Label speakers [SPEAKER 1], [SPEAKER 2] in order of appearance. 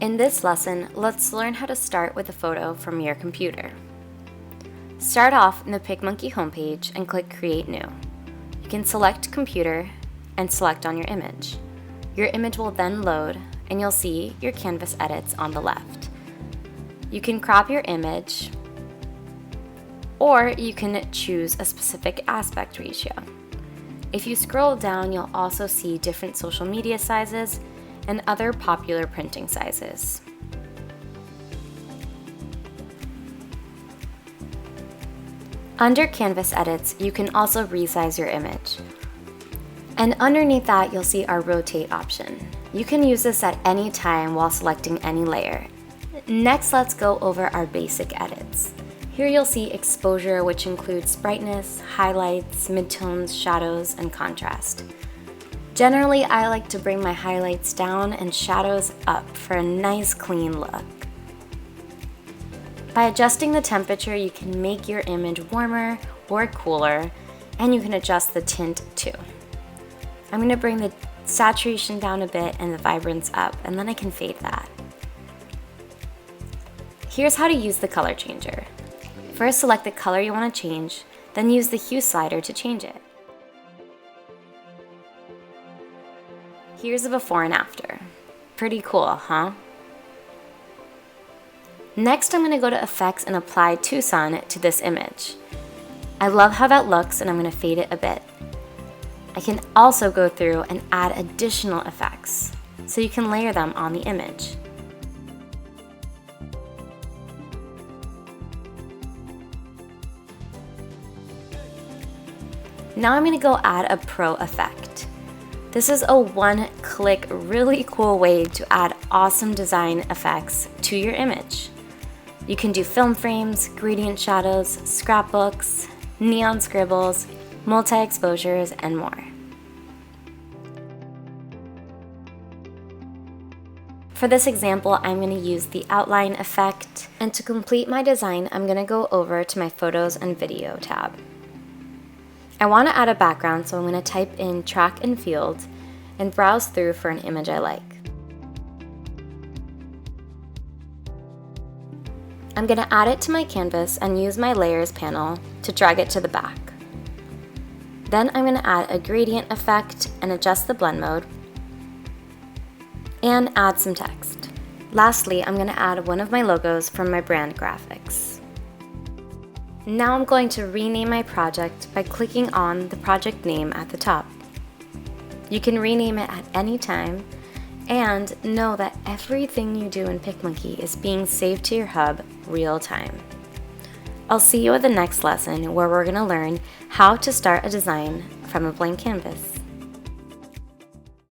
[SPEAKER 1] In this lesson, let's learn how to start with a photo from your computer. Start off in the PicMonkey homepage and click Create New. You can select Computer and select on your image. Your image will then load and you'll see your canvas edits on the left. You can crop your image or you can choose a specific aspect ratio. If you scroll down, you'll also see different social media sizes and other popular printing sizes. Under Canvas Edits, you can also resize your image. And underneath that, you'll see our Rotate option. You can use this at any time while selecting any layer. Next, let's go over our basic edits. Here you'll see exposure, which includes brightness, highlights, midtones, shadows, and contrast. Generally, I like to bring my highlights down and shadows up for a nice clean look. By adjusting the temperature, you can make your image warmer or cooler, and you can adjust the tint too. I'm going to bring the saturation down a bit and the vibrance up, and then I can fade that. Here's how to use the color changer. First, select the color you want to change, then use the hue slider to change it. Here's the before and after. Pretty cool, huh? Next, I'm going to go to Effects and apply Tucson to this image. I love how that looks and I'm going to fade it a bit. I can also go through and add additional effects, so you can layer them on the image. Now I'm going to go add a pro effect. This is a one-click, really cool way to add awesome design effects to your image. You can do film frames, gradient shadows, scrapbooks, neon scribbles, multi-exposures, and more. For this example, I'm going to use the outline effect, and to complete my design, I'm going to go over to my Photos and Video tab. I want to add a background, so I'm going to type in track and field and browse through for an image I like. I'm going to add it to my canvas and use my Layers panel to drag it to the back. Then I'm going to add a gradient effect and adjust the blend mode and add some text. Lastly, I'm going to add one of my logos from my brand graphics. Now I'm going to rename my project by clicking on the project name at the top. You can rename it at any time, and know that everything you do in PicMonkey is being saved to your hub real time. I'll see you at the next lesson where we're going to learn how to start a design from a blank canvas.